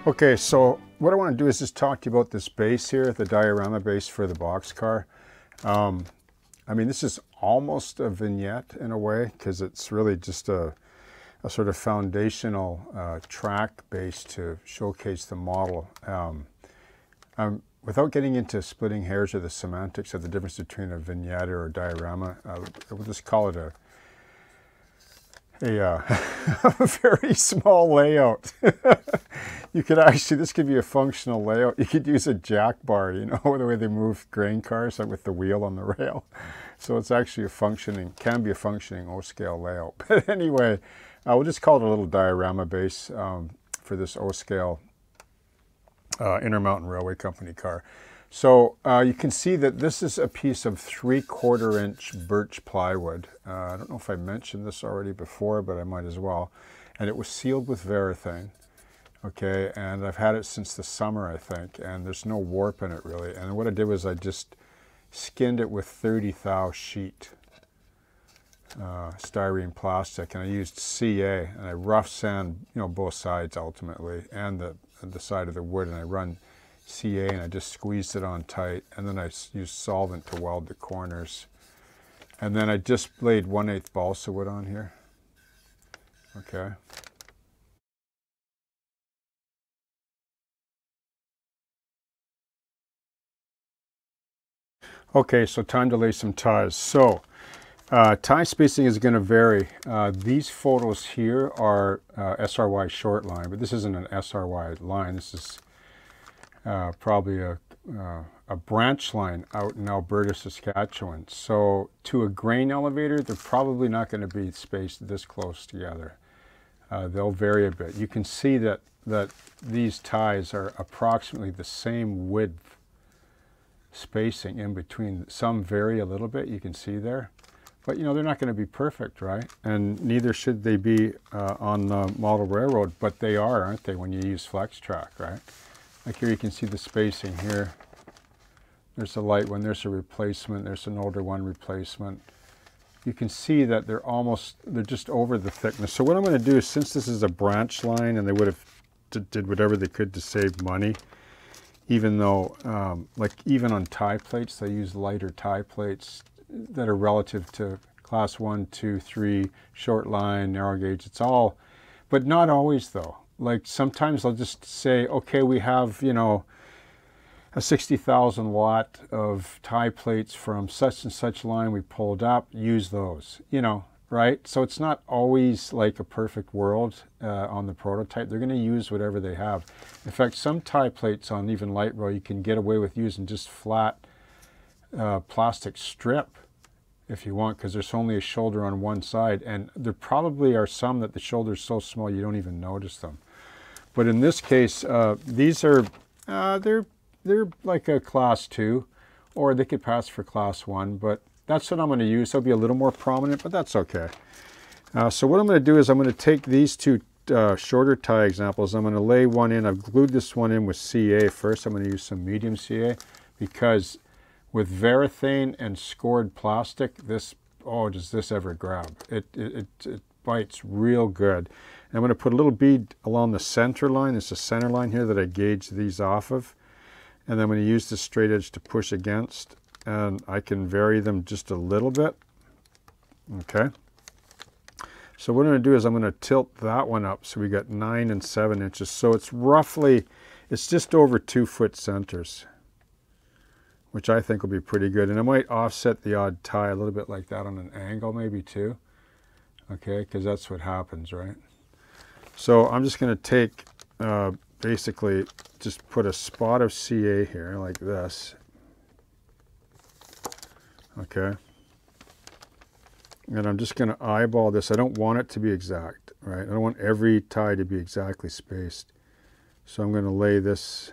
Okay, so what I want to do is just talk to you about this base here, the Diorama base for the Boxcar. I mean, this is almost a vignette in a way, because it's really just a sort of foundational track base to showcase the model. Without getting into splitting hairs or the semantics of the difference between a vignette or a diorama, we'll just call it a very small layout. You could actually, this could be a functional layout. You could use a jack bar, you know, the way they move grain cars, like with the wheel on the rail. So it's actually can be a functioning O-scale layout. But anyway, we'll just call it a little diorama base for this O-scale Intermountain Railway Company car. So you can see that this is a piece of 3/4 inch birch plywood. I don't know if I mentioned this already before, but I might as well. And it was sealed with varathane. Okay, and I've had it since the summer, I think, and there's no warp in it really. And what I did was I just skinned it with 30 thou sheet styrene plastic, and I used CA, and I rough sand, you know, both sides ultimately, and the side of the wood, and I run CA, and I just squeezed it on tight, and then I used solvent to weld the corners. And then I just laid 1/8 balsa wood on here. Okay. Okay, so time to lay some ties. So tie spacing is going to vary. These photos here are SRY short line, but this isn't an SRY line. This is probably a branch line out in Alberta, Saskatchewan. So to a grain elevator, they're probably not going to be spaced this close together. They'll vary a bit. You can see that these ties are approximately the same width spacing in between. Some vary a little bit, you can see there. But you know, they're not going to be perfect, right? And neither should they be on the model railroad, but they are, aren't they, when you use flex track, right? Like here you can see the spacing here. There's a light one, there's a replacement, there's an older one replacement. You can see that they're just over the thickness. So what I'm going to do is, since this is a branch line and they would have did whatever they could to save money, even though, like even on tie plates, they use lighter tie plates that are relative to class 1, 2, 3, short line, narrow gauge. It's all, but not always though. Like sometimes I'll just say, okay, we have, you know, a 60,000 watt of tie plates from such and such line we pulled up, use those, you know, right? So it's not always like a perfect world on the prototype. They're going to use whatever they have. In fact, some tie plates on even light rail, you can get away with using just flat plastic strip if you want, because there's only a shoulder on one side, and there probably are some that the shoulder's so small you don't even notice them. But in this case, these are they're like a class 2, or they could pass for class 1, but that's what I'm going to use. They'll be a little more prominent, but that's okay. So what I'm going to do is I'm going to take these two shorter tie examples. I'm going to lay one in. I've glued this one in with CA first. I'm going to use some medium CA, because with varathane and scored plastic, this, oh, does this ever grab? It bites real good. And I'm going to put a little bead along the center line. There's a center line here that I gauge these off of. And then I'm going to use the straight edge to push against. And I can vary them just a little bit. Okay. So what I'm going to do is I'm going to tilt that one up. So we got 9 and 7 inches. So it's roughly, it's just over 2 foot centers, which I think will be pretty good. And I might offset the odd tie a little bit like that on an angle maybe too. Okay, because that's what happens, right? So I'm just going to take, basically just put a spot of CA here like this. Okay. And I'm just going to eyeball this. I don't want it to be exact, right? I don't want every tie to be exactly spaced. So I'm going to lay this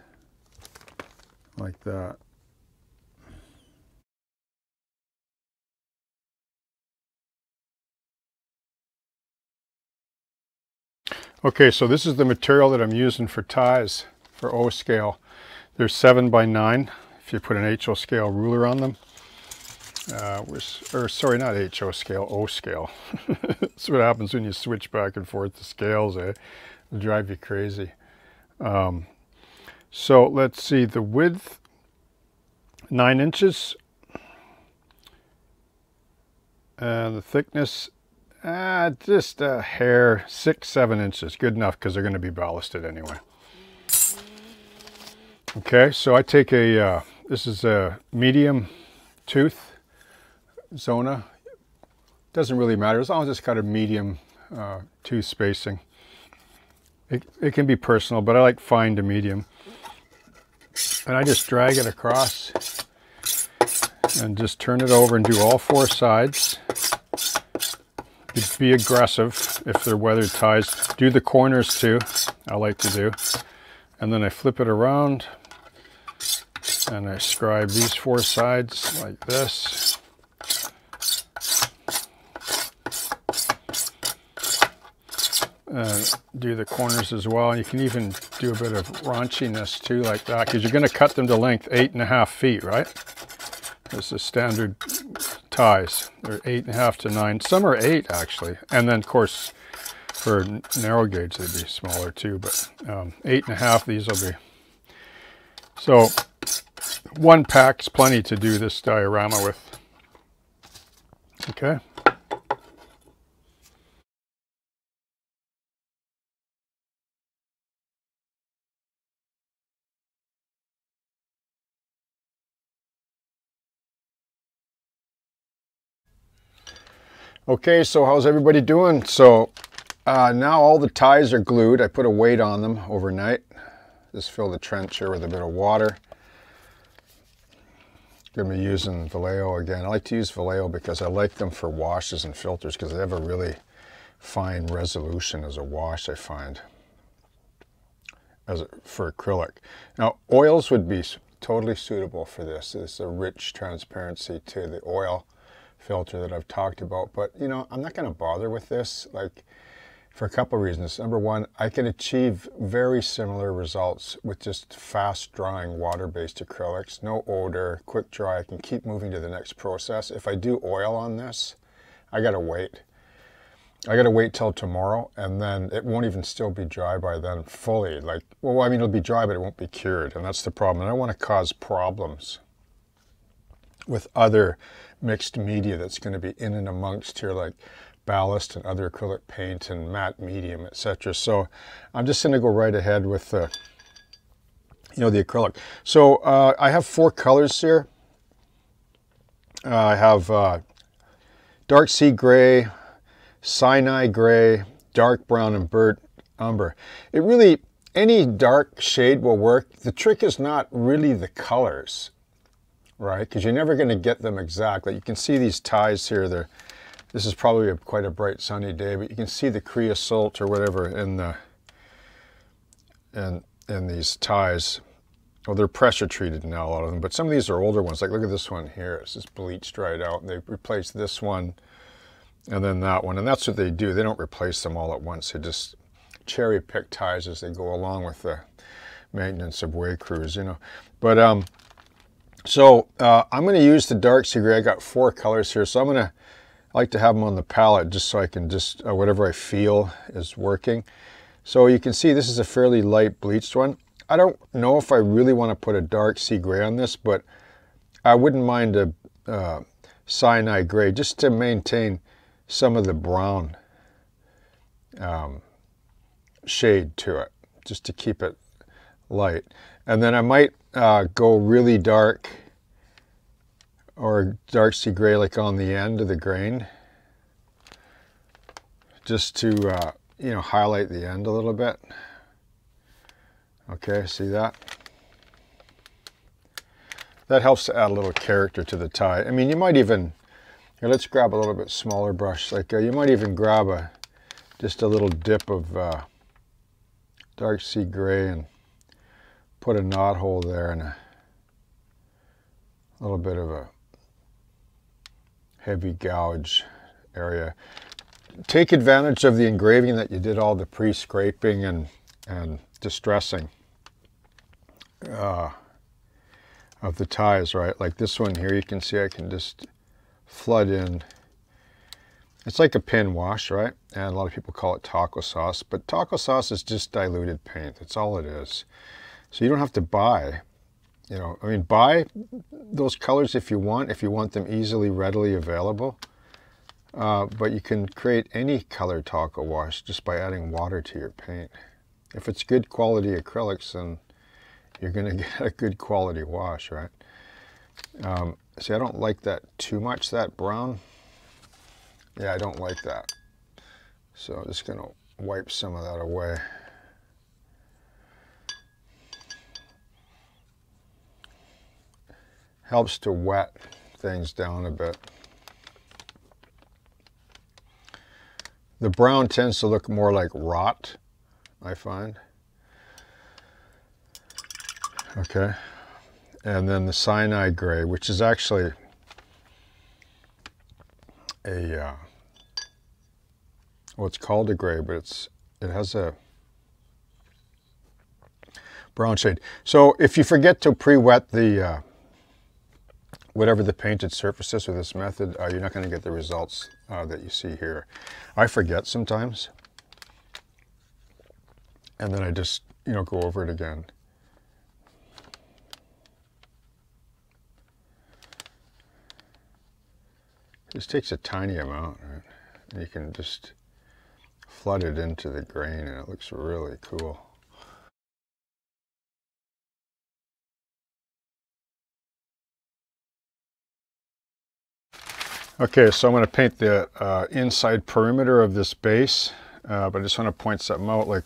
like that. Okay, so this is the material that I'm using for ties for O scale. They're 7 by 9 if you put an HO scale ruler on them. Or sorry, not HO scale, O scale. That's what happens when you switch back and forth the scales, eh? It'll drive you crazy. So let's see, the width, 9 inches. And the thickness, just a hair, 6-7 inches. Good enough because they're going to be ballasted anyway. Okay, so I take a, this is a medium tooth Zona. Doesn't really matter as long as it's got a medium tooth spacing. It can be personal, but I like fine to medium. And I just drag it across and just turn it over and do all 4 sides. Be aggressive if they're weathered ties. Do the corners too, I like to do. And then I flip it around and I scribe these 4 sides like this. And do the corners as well. You can even do a bit of raunchiness too like that, because you're going to cut them to length 8.5 feet, right? This is standard ties. They're 8.5 to 9. Some are 8 actually. And then of course for narrow gauge they'd be smaller too, but 8.5 these will be. So 1 pack's plenty to do this diorama with. Okay. Okay, so how's everybody doing? So now all the ties are glued. I put a weight on them overnight. Just fill the trench here with a bit of water. Gonna be using Vallejo again. I like to use Vallejo because I like them for washes and filters because they have a really fine resolution as a wash, I find, for acrylic. Now oils would be totally suitable for this. It's a rich transparency to the oil filter that I've talked about, but you know, I'm not going to bother with this, like, for a couple of reasons. Number one, I can achieve very similar results with just fast drying water-based acrylics. No odor, quick dry. I can keep moving to the next process. If I do oil on this, I gotta wait. I gotta wait till tomorrow, and then it won't even still be dry by then fully. Like, well, I mean, it'll be dry, but it won't be cured, and that's the problem. And I don't want to cause problems with other mixed media that's going to be in and amongst here, like ballast and other acrylic paint and matte medium, etc. So I'm just going to go right ahead with the acrylic. So I have 4 colors here. I have dark sea gray, Sinai gray, dark brown, and burnt umber. It really, any dark shade will work. The trick is not really the colors, right? Because you're never going to get them exactly. You can see these ties here. This is probably quite a bright sunny day, but you can see the creosote or whatever in these ties. Well, they're pressure treated now, a lot of them, but some of these are older ones. Like look at this one here. It's just bleached right out, and they replaced this one and then that one. And that's what they do. They don't replace them all at once. They just cherry pick ties as they go along with the maintenance of way crews, you know. But so I'm going to use the dark sea gray. I got 4 colors here, so I like to have them on the palette just so I can just, whatever I feel is working. So you can see this is a fairly light bleached one. I don't know if I really want to put a dark sea gray on this, but I wouldn't mind a Sinai gray just to maintain some of the brown shade to it, just to keep it light. And then I might go really dark or dark sea gray like on the end of the grain, just to you know, highlight the end a little bit. Okay, see that? That helps to add a little character to the tie. I mean, you might even, here, let's grab a little bit smaller brush. Like you might even grab just a little dip of dark sea gray and put a knot hole there and a little bit of a heavy gouge area. Take advantage of the engraving that you did all the pre-scraping and distressing of the ties, right? Like this one here, you can see I can just flood in It's like a pin wash, right? And a lot of people call it taco sauce, but taco sauce is just diluted paint. That's all it is. So you don't have to buy, you know, I mean, buy those colors if you want them easily, readily available. But you can create any color taco wash just by adding water to your paint. If it's good quality acrylics, then you're going to get a good quality wash, right? See, I don't like that too much, that brown. Yeah, I don't like that. So I'm just going to wipe some of that away. Helps to wet things down a bit. The brown tends to look more like rot, I find. Okay. And then the cyanide gray, which is actually a, well, it's called a gray, but it has a brown shade. So if you forget to pre-wet the whatever the painted surface is with this method, you're not going to get the results that you see here. I forget sometimes, and then I just, you know, go over it again. This takes a tiny amount, right? And you can just flood it into the grain, and it looks really cool. Okay, so I'm going to paint the inside perimeter of this base, but I just want to point something out. Like,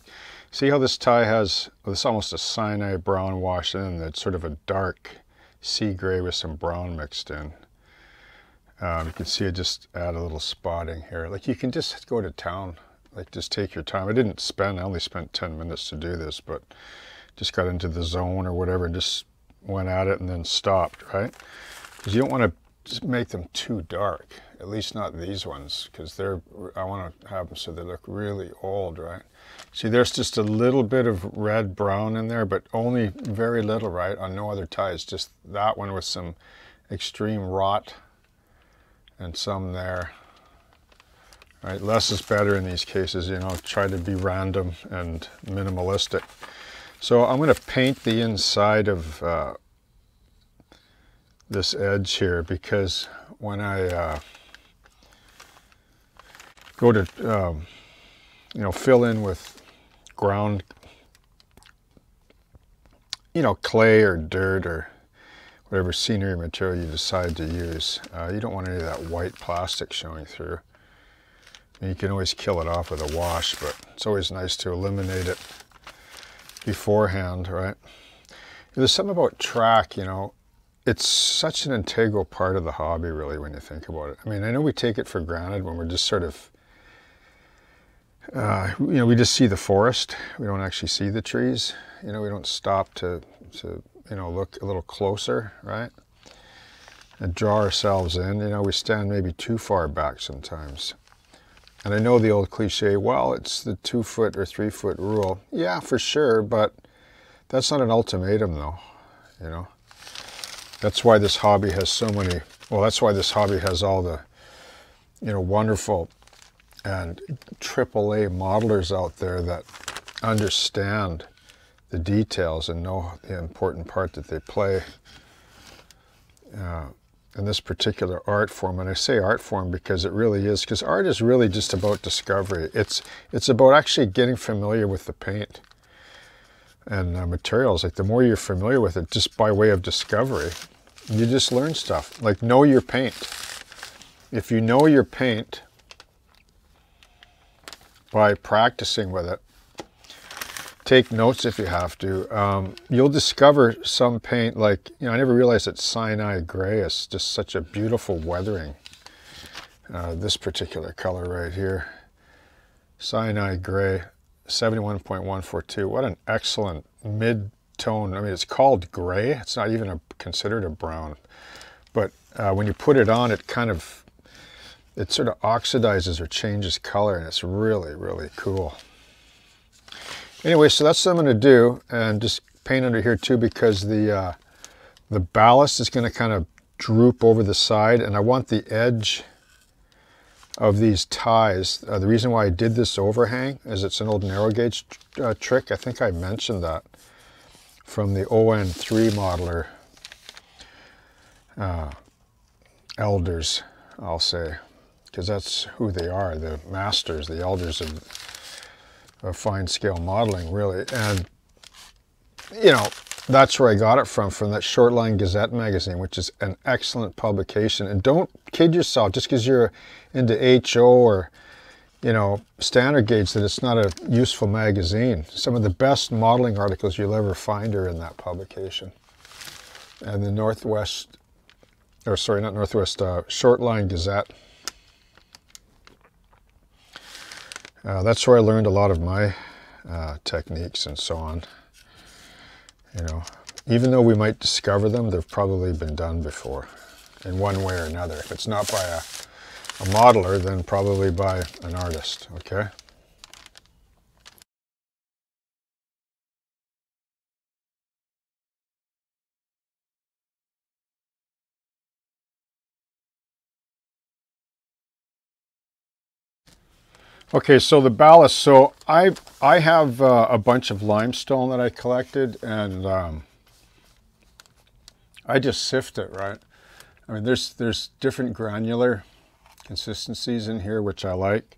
see how this tie has, well, it's almost a cyanide brown wash in, and it's sort of a dark sea gray with some brown mixed in. You can see I just add a little spotting here. Like, you can just go to town, like just take your time. I only spent 10 minutes to do this, but just got into the zone or whatever and just went at it and then stopped, right? Because you don't want to just make them too dark, at least not these ones, because I want to have them so they look really old, right? See, there's just a little bit of red brown in there, but only very little, right? On no other ties, just that one with some extreme rot and some there, right? Less is better in these cases, you know, try to be random and minimalistic. So I'm going to paint the inside of this edge here, because when I go to you know, fill in with ground, you know, clay or dirt or whatever scenery material you decide to use, you don't want any of that white plastic showing through. And you can always kill it off with a wash, but it's always nice to eliminate it beforehand, right? There's something about track, you know, it's such an integral part of the hobby, really, when you think about it. I mean, I know we take it for granted when we're just sort of, you know, we just see the forest. We don't actually see the trees. You know, we don't stop to you know, look a little closer, right? And draw ourselves in. You know, we stand maybe too far back sometimes. And I know the old cliche, well, it's the 2-foot or 3-foot rule. Yeah, for sure, but that's not an ultimatum, though, you know? That's why this hobby has so many, well, that's why this hobby has all the, you know, wonderful and AAA modelers out there that understand the details and know the important part that they play in this particular art form. And I say art form because it really is, because art is really just about discovery. It's about actually getting familiar with the paint and materials. Like, the more you're familiar with it, just by way of discovery, you just learn stuff. Like, know your paint. If you know your paint by practicing with it, take notes if you have to, you'll discover some paint, like, you know, I never realized that cyanide gray is just such a beautiful weathering. This particular color right here, cyanide gray, 71.142. What an excellent mid-tone. I mean, it's called gray. It's not even considered a brown. But when you put it on, it kind of, it sort of oxidizes or changes color, and it's really, really cool. Anyway, so that's what I'm going to do, and just paint under here too, because the ballast is going to kind of droop over the side, and I want the edge of these ties. The reason why I did this overhang is it's an old narrow gauge trick. I think I mentioned that from the ON3 modeler elders, I'll say, because that's who they are, the masters, the elders of fine scale modeling, really. And you know, that's where I got it from that Shortline Gazette magazine, which is an excellent publication. And don't kid yourself just because you're into HO or, you know, standard gauge that it's not a useful magazine. Some of the best modeling articles you'll ever find are in that publication. And the Northwest, or sorry, not Northwest, Shortline Gazette. That's where I learned a lot of my techniques and so on. You know, even though we might discover them, they've probably been done before in one way or another. If it's not by a modeler, then probably by an artist, okay? Okay, so the ballast. So I have a bunch of limestone that I collected, and I just sift it, right? I mean, there's different granular consistencies in here, which I like.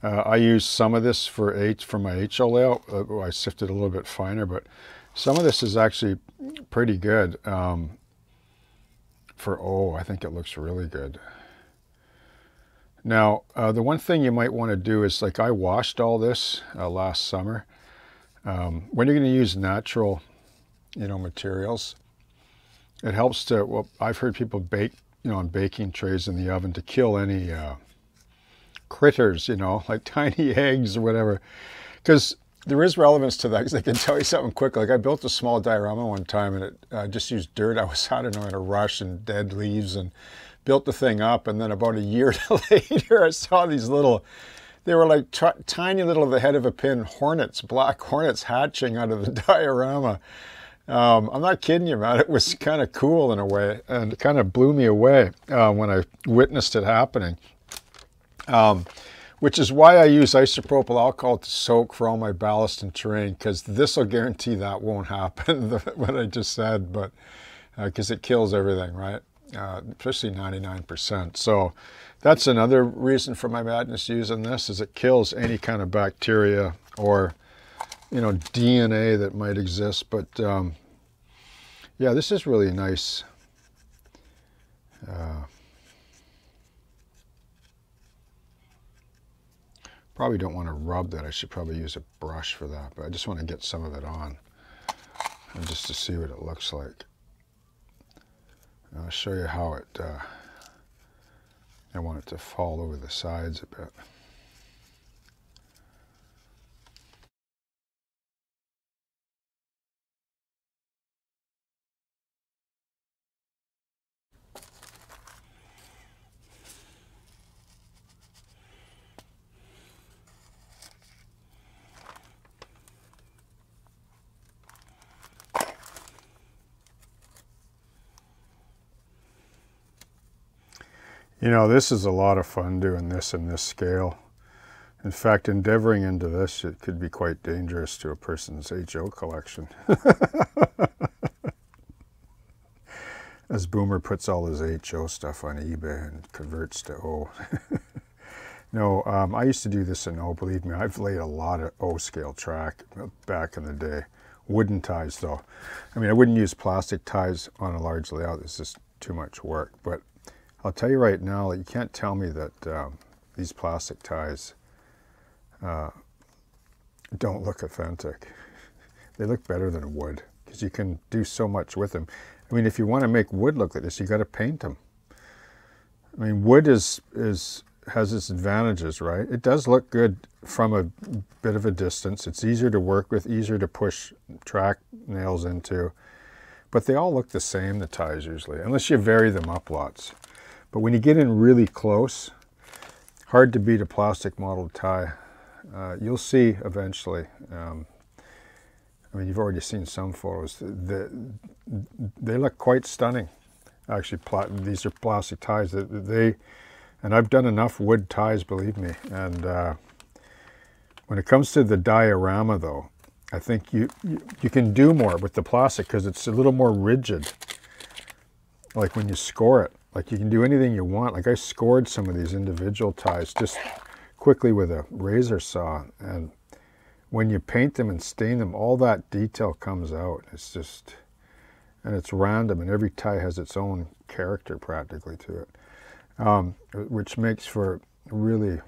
I use some of this for my HO layout. I sifted a little bit finer, but some of this is actually pretty good. For O, I think it looks really good. Now, the one thing you might want to do is, like, I washed all this last summer. When you're going to use natural, you know, materials, it helps to, well, I've heard people bake, you know, on baking trays in the oven to kill any critters, you know, like tiny eggs or whatever. Because there is relevance to that, because they can tell you something quick. Like, I built a small diorama one time, and it just used dirt. I was, I don't know, in a rush, and dead leaves, and built the thing up. And then about a year later, I saw these little, they were like tiny little, the head of a pin, hornets, black hornets hatching out of the diorama. I'm not kidding you, man. It was kind of cool in a way, and it kind of blew me away when I witnessed it happening. Which is why I use isopropyl alcohol to soak for all my ballast and terrain, because this will guarantee that won't happen, what I just said, but because it kills everything, right? Especially 99%. So that's another reason for my madness using this, is it kills any kind of bacteria or, you know, DNA that might exist. But yeah, this is really nice. Probably don't want to rub that. I should probably use a brush for that, but I just want to get some of it on, and just to see what it looks like. I'll show you how it, I want it to fall over the sides a bit. You know, this is a lot of fun doing this in this scale. In fact, endeavoring into this, it could be quite dangerous to a person's HO collection. As Boomer puts all his HO stuff on eBay and converts to O. No, I used to do this in O, believe me. I've laid a lot of O scale track back in the day. Wooden ties, though. I mean, I wouldn't use plastic ties on a large layout. It's just too much work. But I'll tell you right now, you can't tell me that these plastic ties don't look authentic. They look better than wood, because you can do so much with them. I mean, if you want to make wood look like this, you got to paint them. I mean, wood has its advantages, right? It does look good from a bit of a distance. It's easier to work with, easier to push track nails into. But they all look the same, the ties usually, unless you vary them up lots. But when you get in really close, hard to beat a plastic modeled tie. You'll see eventually. I mean, you've already seen some photos. They look quite stunning. Actually, these are plastic ties. They And I've done enough wood ties, believe me. And when it comes to the diorama, though, I think you can do more with the plastic because it's a little more rigid. Like when you score it, like you can do anything you want. Like I scored some of these individual ties just quickly with a razor saw. And when you paint them and stain them, all that detail comes out. It's just, and it's random, and every tie has its own character practically to it. Which makes for really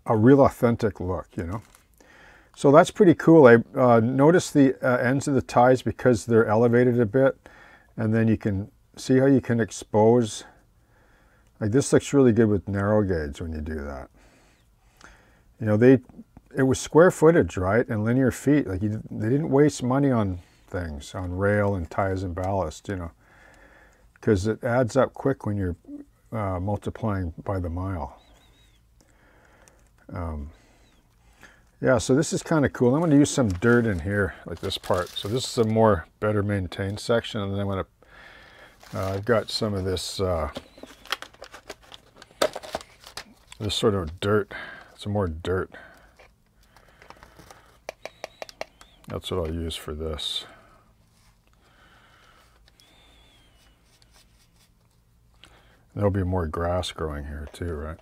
a real authentic look, you know. So that's pretty cool. I noticed the ends of the ties because they're elevated a bit, and then you can see how you can expose. Like this looks really good with narrow gauge when you do that. You know, it was square footage, right, and linear feet. Like they didn't waste money on things, on rail and ties and ballast, you know, because it adds up quick when you're multiplying by the mile. Yeah, so this is kind of cool. I'm going to use some dirt in here, like this part. So this is a more better maintained section, and then I'm going to, I've got some of this, this sort of dirt, some more dirt. That's what I'll use for this. There'll be more grass growing here too, right?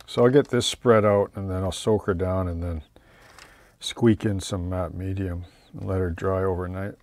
So I'll get this spread out, and then I'll soak her down and then squeak in some matte medium and let her dry overnight.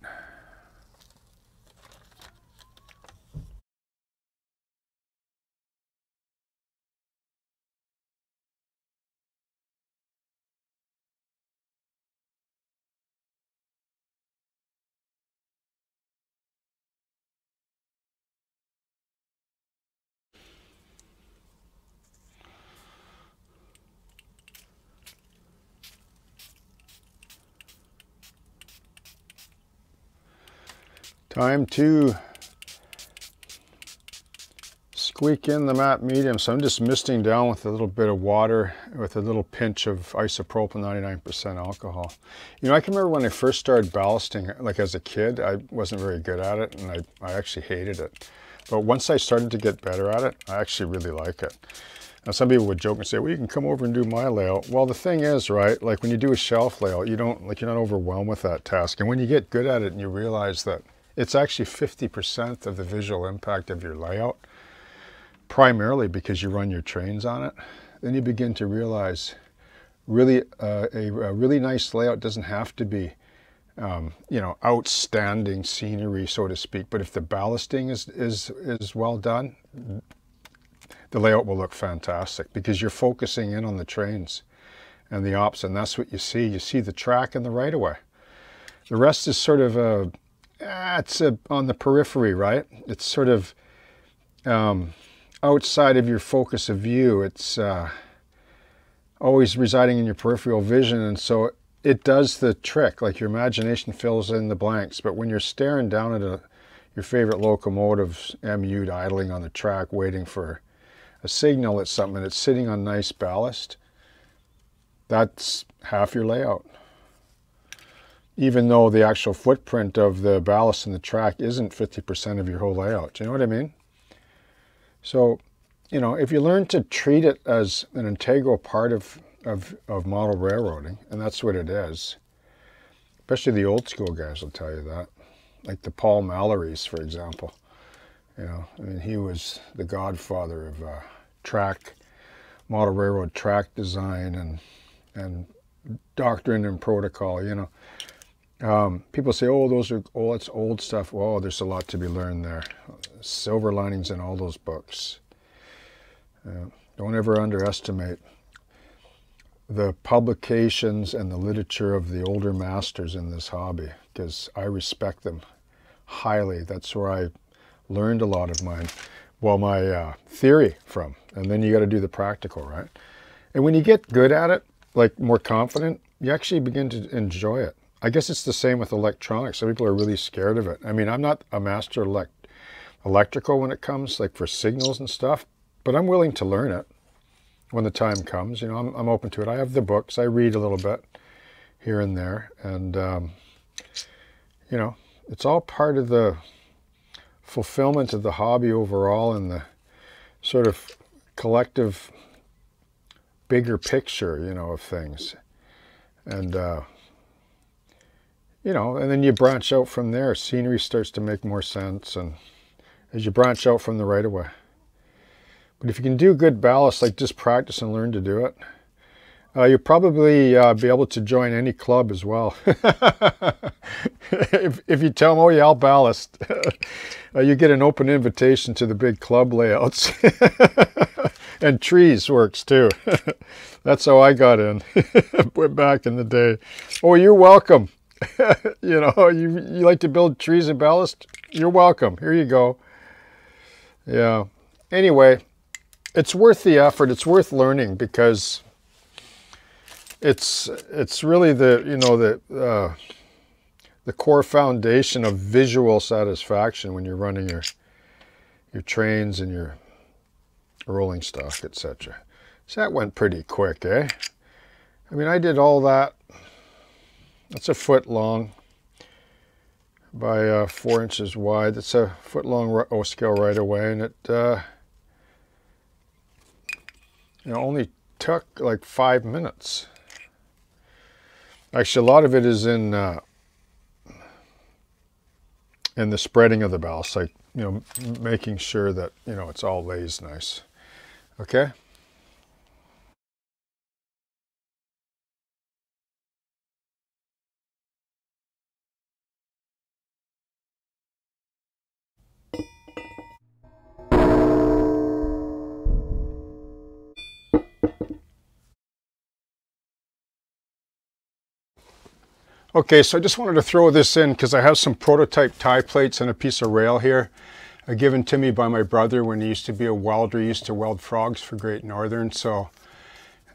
Time to squeak in the matte medium. So I'm just misting down with a little bit of water with a little pinch of isopropyl 99% alcohol. You know, I can remember when I first started ballasting, like as a kid, I wasn't very good at it, and I actually hated it. But once I started to get better at it, I actually really like it. Now, some people would joke and say, well, you can come over and do my layout. Well, the thing is, right, like when you do a shelf layout, you're not overwhelmed with that task. And when you get good at it and you realize that it's actually 50% of the visual impact of your layout, primarily because you run your trains on it, then you begin to realize really a really nice layout doesn't have to be you know, outstanding scenery, so to speak. But if the ballasting is well done, the layout will look fantastic because you're focusing in on the trains and the ops, and that's what you see. You see the track and the right-of-way. The rest is sort of it's on the periphery, right? It's sort of outside of your focus of view. It's always residing in your peripheral vision, and so it does the trick. Like your imagination fills in the blanks, but when you're staring down at your favorite locomotive MU idling on the track waiting for a signal at something, and it's sitting on nice ballast, that's half your layout. Even though the actual footprint of the ballast in the track isn't 50% of your whole layout. Do you know what I mean? So, you know, if you learn to treat it as an integral part of model railroading, and that's what it is, especially the old school guys will tell you that, like the Paul Mallorys, for example. You know, I mean, he was the godfather of model railroad track design and doctrine and protocol, you know. People say, oh, that's old stuff. Well, there's a lot to be learned there. Silver linings in all those books. Don't ever underestimate the publications and the literature of the older masters in this hobby, because I respect them highly. That's where I learned a lot of my theory from. And then you got to do the practical, right? And when you get good at it, like more confident, you actually begin to enjoy it. I guess it's the same with electronics. Some people are really scared of it. I mean, I'm not a master electrical when it comes, like for signals and stuff, but I'm willing to learn it when the time comes. You know, I'm open to it. I have the books. I read a little bit here and there, and you know, it's all part of the fulfillment of the hobby overall and the sort of collective bigger picture, you know, of things. And, you know, and then you branch out from there. Scenery starts to make more sense, and as you branch out from the right-of-way. But if you can do good ballast, like just practice and learn to do it, you'll probably be able to join any club as well. if you tell them, oh yeah, I'll ballast, you get an open invitation to the big club layouts. And trees works too. That's how I got in. Went back in the day. Oh, you're welcome. You know, you like to build trees and ballast? You're welcome. Here you go. Yeah. Anyway, it's worth the effort. It's worth learning because it's really the, you know, the core foundation of visual satisfaction when you're running your trains and your rolling stock, etc. So that went pretty quick, eh? I mean, I did all that. That's a foot long by 4 inches wide. That's a foot long O-scale right away, and it you know, only took like 5 minutes. Actually, a lot of it is in the spreading of the ballast, like, you know, making sure that, you know, it's all lays nice. Okay. Okay, so I just wanted to throw this in because I have some prototype tie plates and a piece of rail here, given to me by my brother when he used to be a welder. He used to weld frogs for Great Northern. So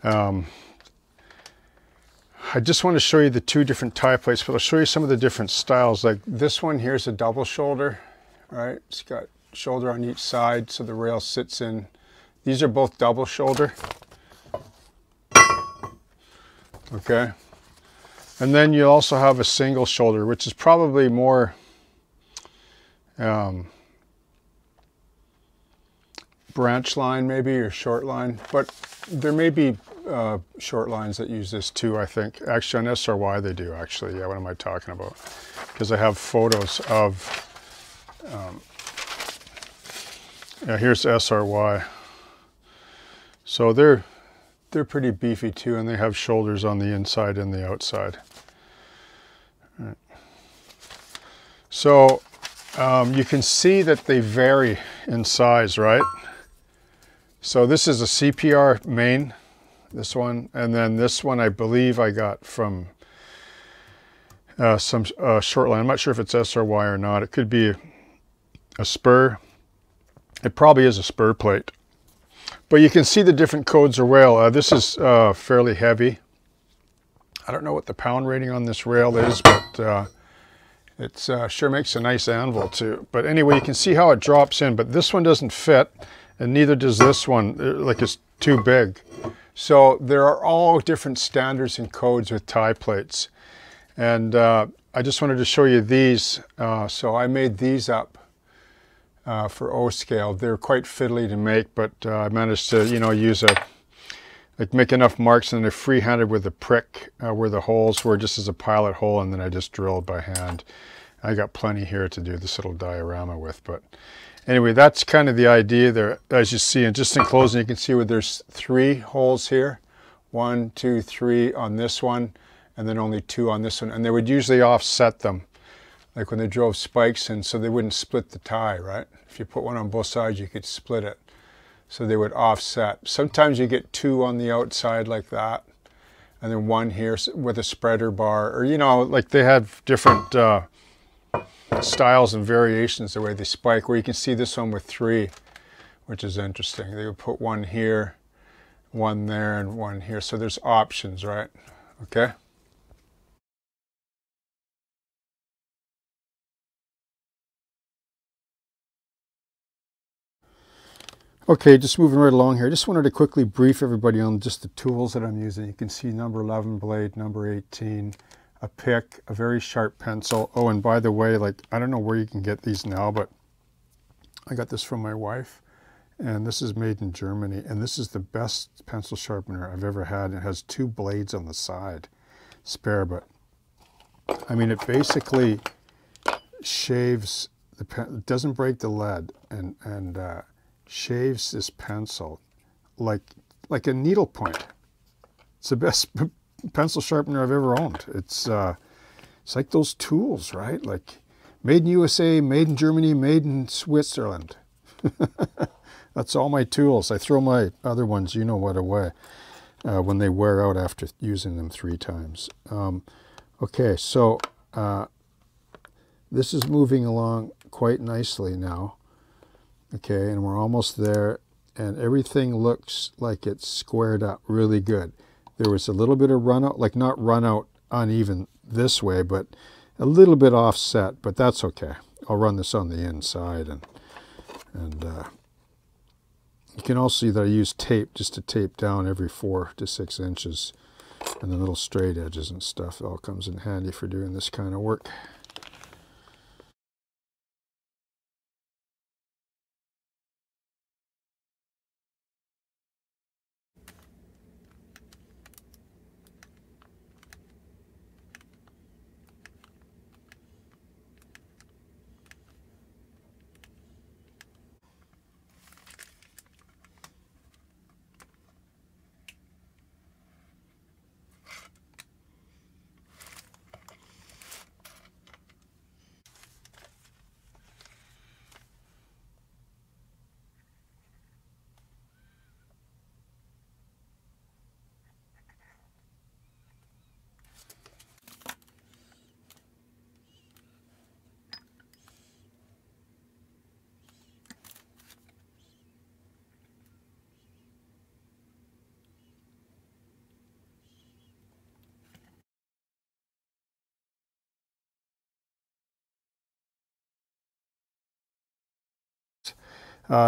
I just want to show you the 2 different tie plates, but I'll show you some of the different styles. Like this one here's a double shoulder, right? It's got shoulder on each side, so the rail sits in. These are both double shoulder. Okay. And then you also have a single shoulder, which is probably more branch line maybe, or short line. But there may be short lines that use this too, I think. Actually, on SRY they do, actually. Yeah, what am I talking about? Because I have photos of, yeah, here's SRY. So they're pretty beefy too, and they have shoulders on the inside and the outside. Right. So you can see that they vary in size, right? So this is a CPR main, this one, and then this one I believe I got from some short line. I'm not sure if it's SRY or not. It could be a spur. It probably is a spur plate. But you can see the different codes of rail. This is fairly heavy. I don't know what the pound rating on this rail is, but it sure makes a nice anvil too. But anyway, you can see how it drops in, but this one doesn't fit, and neither does this one, like it's too big. So there are all different standards and codes with tie plates. And I just wanted to show you these. So I made these up for O-scale. They're quite fiddly to make, but I managed to, you know, use like make enough marks, and they're free-handed with a prick where the holes were, just as a pilot hole, and then I just drilled by hand. I got plenty here to do this little diorama with, but anyway, that's kind of the idea there. As you see, and just in closing, you can see where there's 3 holes here. 1, 2, 3 on this one, and then only 2 on this one, and they would usually offset them, like when they drove spikes in, so they wouldn't split the tie, right? If you put one on both sides, you could split it. So they would offset. Sometimes you get 2 on the outside like that, and then 1 here with a spreader bar, or, you know, like they have different styles and variations the way they spike, where you can see this one with 3, which is interesting. They would put 1 here, 1 there, and 1 here. So there's options, right? Okay. Okay, just moving right along here. I just wanted to quickly brief everybody on just the tools that I'm using. You can see number 11 blade, number 18. a pick, a very sharp pencil. Oh, and by the way, like, I don't know where you can get these now, but I got this from my wife, and this is made in Germany, and this is the best pencil sharpener I've ever had. It has 2 blades on the side, spare, but I mean, it basically shaves the pen, it doesn't break the lead, and shaves this pencil like a needle point. It's the best pencil sharpener I've ever owned. It's like those tools, right? Like made in USA, made in Germany, made in Switzerland. That's all my tools. I throw my other ones, you know what, away when they wear out after using them 3 times. Okay, so this is moving along quite nicely now. Okay, and we're almost there, and everything looks like it's squared up really good. There was a little bit of run out, like not run out uneven this way, but a little bit offset, but that's okay. I'll run this on the inside, and you can also see that I use tape just to tape down every 4 to 6 inches, and the little straight edges and stuff. It all comes in handy for doing this kind of work.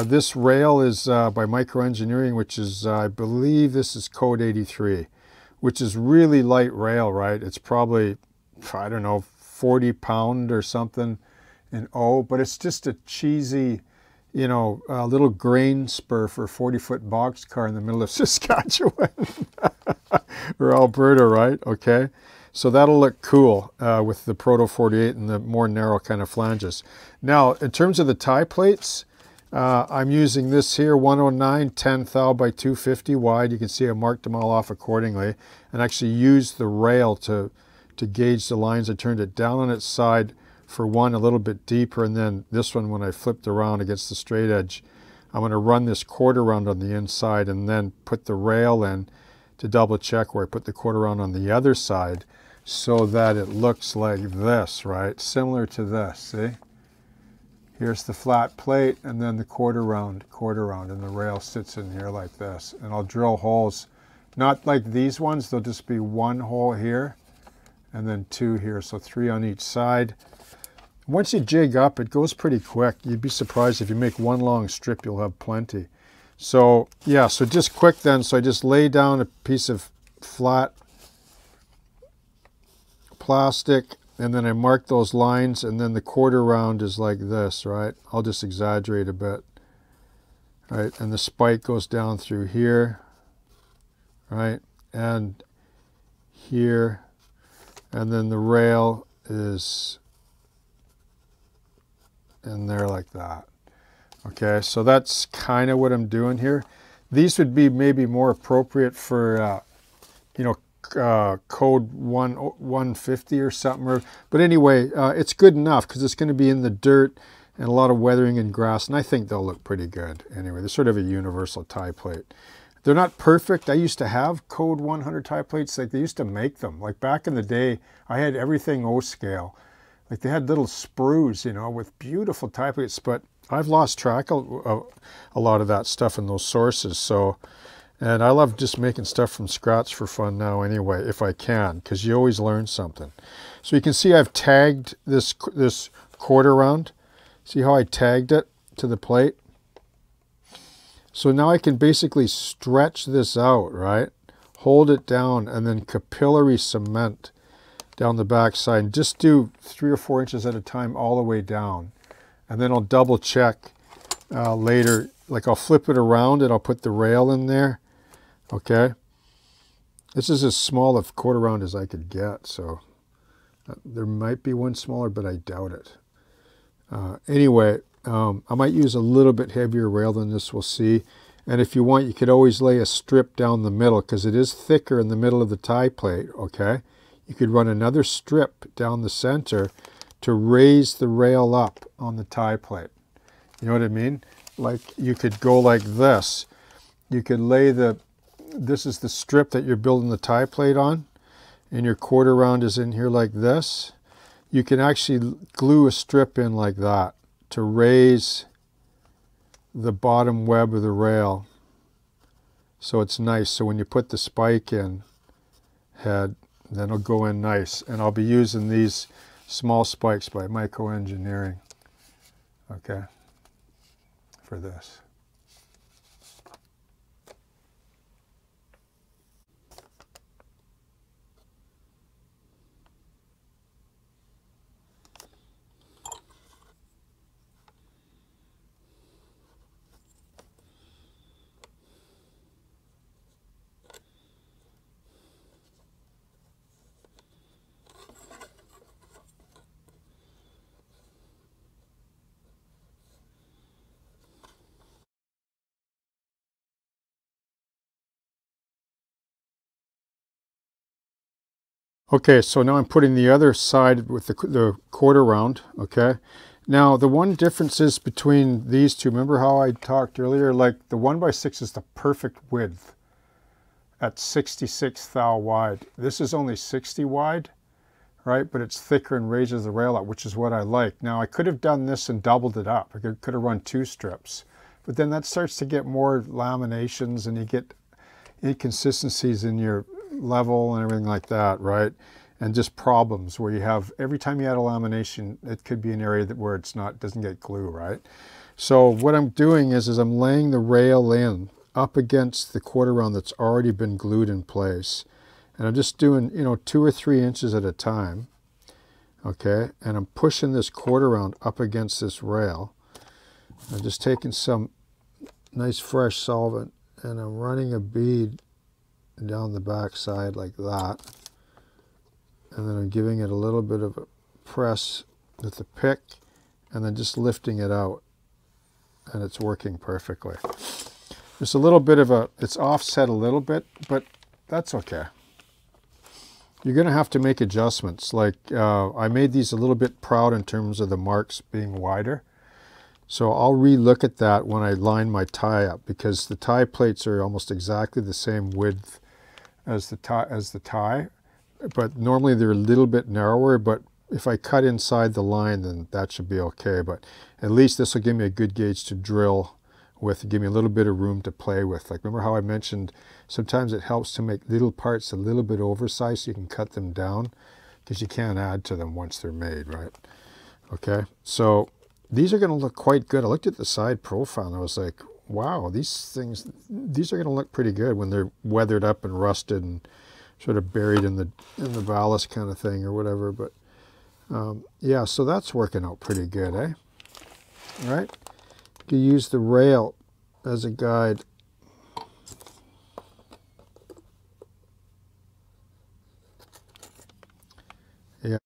This rail is by Microengineering, which is, I believe this is code 83, which is really light rail, right? It's probably, I don't know, 40 pound or something in O, but it's just a cheesy, you know, little grain spur for a 40-foot boxcar in the middle of Saskatchewan or Alberta, right? Okay. So that'll look cool with the Proto 48 and the more narrow kind of flanges. Now, in terms of the tie plates, I'm using this here, 109 10 thou by 250 wide. You can see I marked them all off accordingly, and actually used the rail to gauge the lines. I turned it down on its side for one a little bit deeper, and then this one, when I flipped around against the straight edge, I'm going to run this quarter round on the inside and then put the rail in to double check where I put the quarter round on the other side, so that it looks like this, right? Similar to this, see? Here's the flat plate, and then the quarter round, and the rail sits in here like this. And I'll drill holes, not like these ones, there'll just be 1 hole here, and then 2 here, so 3 on each side. Once you jig up, it goes pretty quick. You'd be surprised if you make 1 long strip, you'll have plenty. So yeah, so just quick then, so I just lay down a piece of flat plastic, and then I mark those lines, and then the quarter round is like this, right? I'll just exaggerate a bit, right? And the spike goes down through here, right? And here, and then the rail is in there like that. Okay, so that's kind of what I'm doing here. These would be maybe more appropriate for, you know, code 150 or something, but anyway, it's good enough because it's going to be in the dirt and a lot of weathering and grass, and I think they'll look pretty good. Anyway, they're sort of a universal tie plate. They're not perfect. I used to have code 100 tie plates. Like, they used to make them. Like, back in the day, I had everything O scale. Like, they had little sprues, you know, with beautiful tie plates, but I've lost track of a lot of that stuff in those sources. So, and I love just making stuff from scratch for fun now anyway, if I can, because you always learn something. So you can see I've tagged this quarter round. See how I tagged it to the plate? So now I can basically stretch this out, right? Hold it down and then capillary cement down the back side. And just do 3 or 4 inches at a time all the way down. And then I'll double check later. Like I'll flip it around and I'll put the rail in there. Okay. This is as small a quarter round as I could get. So there might be one smaller, but I doubt it. Anyway, I might use a little bit heavier rail than this, we'll see. And if you want, you could always lay a strip down the middle because it is thicker in the middle of the tie plate, okay? You could run another strip down the center to raise the rail up on the tie plate. You know what I mean? Like you could go like this. You could lay this is the strip that you're building the tie plate on, and your quarter round is in here like this. You can actually glue a strip in like that to raise the bottom web of the rail so it's nice. So when you put the spike in head, then it'll go in nice. And I'll be using these small spikes by Micro Engineering, okay, for this. Okay, so now I'm putting the other side with the quarter round, okay? Now, the one difference is between these two, remember how I talked earlier? Like, the 1x6 is the perfect width at 66 thou wide. This is only 60 wide, right? But it's thicker and raises the rail up, which is what I like. Now, I could have done this and doubled it up. I could have run 2 strips. But then that starts to get more laminations and you get inconsistencies in your level and everything like that, right? And just problems where you have, every time you add a lamination, it could be an area where it's not, doesn't get glue, right? So what I'm doing is I'm laying the rail in up against the quarter round that's already been glued in place. And I'm just doing, 2 or 3 inches at a time, okay? And I'm pushing this quarter round up against this rail. I'm just taking some nice fresh solvent and I'm running a bead down the back side like that, and then I'm giving it a little bit of a press with the pick and then just lifting it out, and it's working perfectly. There's a little bit of it's offset a little bit, but that's okay. You're going to have to make adjustments. Like I made these a little bit proud in terms of the marks being wider. So I'll re-look at that when I line my tie up, because the tie plates are almost exactly the same width as the tie, but normally they're a little bit narrower. But if I cut inside the line, then that should be okay. But at least this will give me a good gauge to drill with, give me a little bit of room to play with. Like, remember how I mentioned sometimes it helps to make little parts a little bit oversized so you can cut them down, because you can't add to them once they're made, right? Okay, so these are going to look quite good. I looked at the side profile and I was like, wow, these are going to look pretty good when they're weathered up and rusted and sort of buried in the ballast kind of thing or whatever. But yeah, so that's working out pretty good, eh? All right, you use the rail as a guide. Yeah.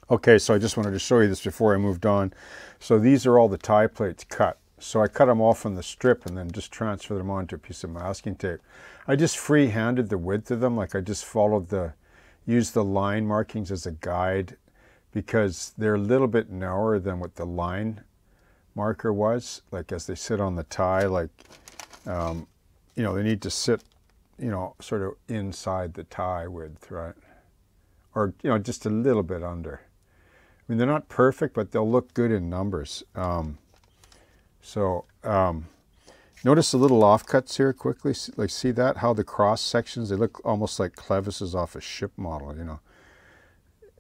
Okay, so I just wanted to show you this before I moved on. So these are all the tie plates cut. So I cut them off on the strip and then just transferred them onto a piece of masking tape. I just free-handed the width of them. Like I just used the line markings as a guide, because they're a little bit narrower than what the line marker was. Like as they sit on the tie, like, they need to sit, sort of inside the tie width, right? Or, just a little bit under. I mean, they're not perfect, but they'll look good in numbers. Notice the little offcuts here quickly. Like, see that? How the cross sections, they look almost like clevises off a ship model, you know.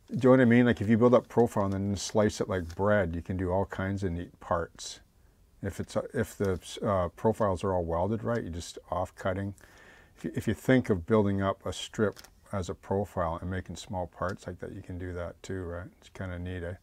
Do you know what I mean? Like, if you build up profile and then slice it like bread, you can do all kinds of neat parts. If the profiles are all welded right, you just off-cutting. If you think of building up a strip as a profile and making small parts like that, you can do that too, right? It's kind of neat, eh?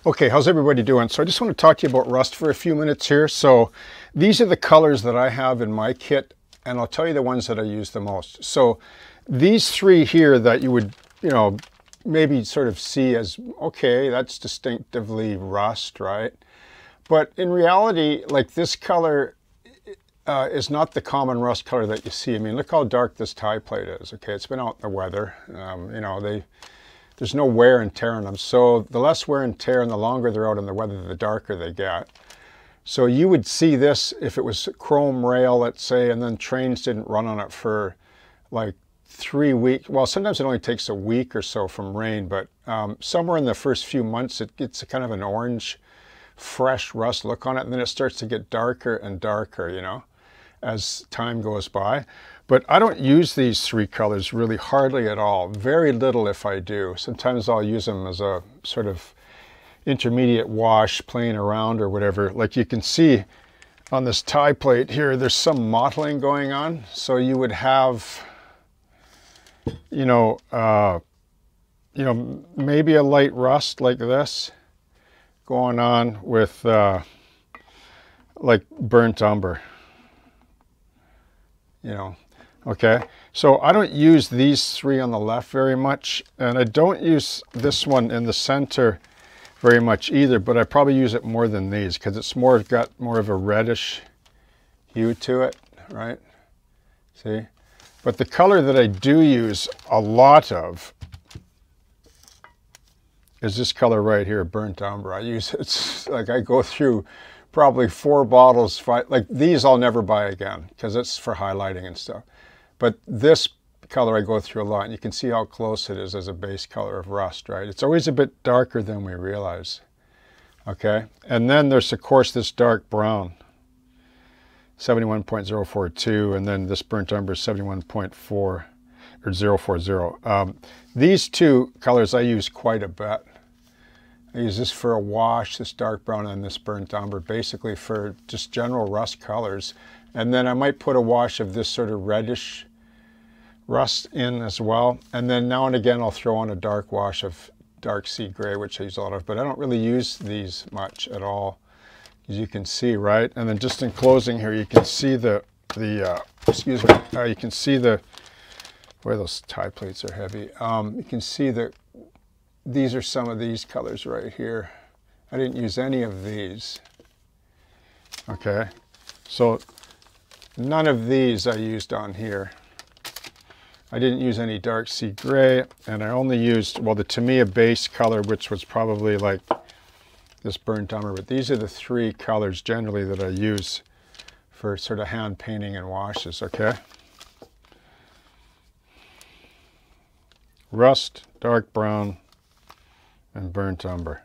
Okay, how's everybody doing? So I just want to talk to you about rust for a few minutes here. So these are the colors that I have in my kit, and I'll tell you the ones that I use the most. So these three here that you would, you know, maybe sort of see as, okay, that's distinctively rust, right? But in reality, like, this color is not the common rust color that you see. I mean, look how dark this tie plate is, okay? It's been out in the weather. You know, there's no wear and tear on them. So the less wear and tear and the longer they're out in the weather, the darker they get. So you would see this if it was chrome rail, let's say, and then trains didn't run on it for like 3 weeks. Well, sometimes it only takes a week or so from rain, but somewhere in the first few months, it gets a kind of an orange, fresh rust look on it, and then it starts to get darker and darker, you know, as time goes by. But I don't use these three colors really hardly at all. Very little if I do. Sometimes I'll use them as a sort of intermediate wash, playing around or whatever. Like you can see on this tie plate here, there's some mottling going on. So you would have, you know, maybe a light rust like this going on with like burnt umber, you know. Okay, so I don't use these three on the left very much, and I don't use this one in the center very much either, but I probably use it more than these because it's got more of a reddish hue to it, right? See? But the color that I do use a lot of is this color right here, burnt umber. I use it, it's like I go through probably 4 bottles, like these I'll never buy again because it's for highlighting and stuff. But this color I go through a lot, and you can see how close it is as a base color of rust, right? It's always a bit darker than we realize, okay? And then there's, of course, this dark brown, 71.042, and then this burnt umber, 71.4 or 040. These two colors I use quite a bit. I use this for a wash, this dark brown, and this burnt umber, basically for just general rust colors. And then I might put a wash of this sort of reddish rust in as well. And then now and again, I'll throw on a dark wash of dark sea gray, which I use a lot of, but I don't really use these much at all, as you can see, right? And then just in closing here, you can see excuse me, you can see boy, those tie plates are heavy. You can see that these are some of these colors right here. I didn't use any of these, okay? So none of these I used on here. I didn't use any dark sea gray, and I only used, well, the Tamiya base color, which was probably like this burnt umber, but these are the 3 colors generally that I use for sort of hand painting and washes, okay? Rust, dark brown, and burnt umber.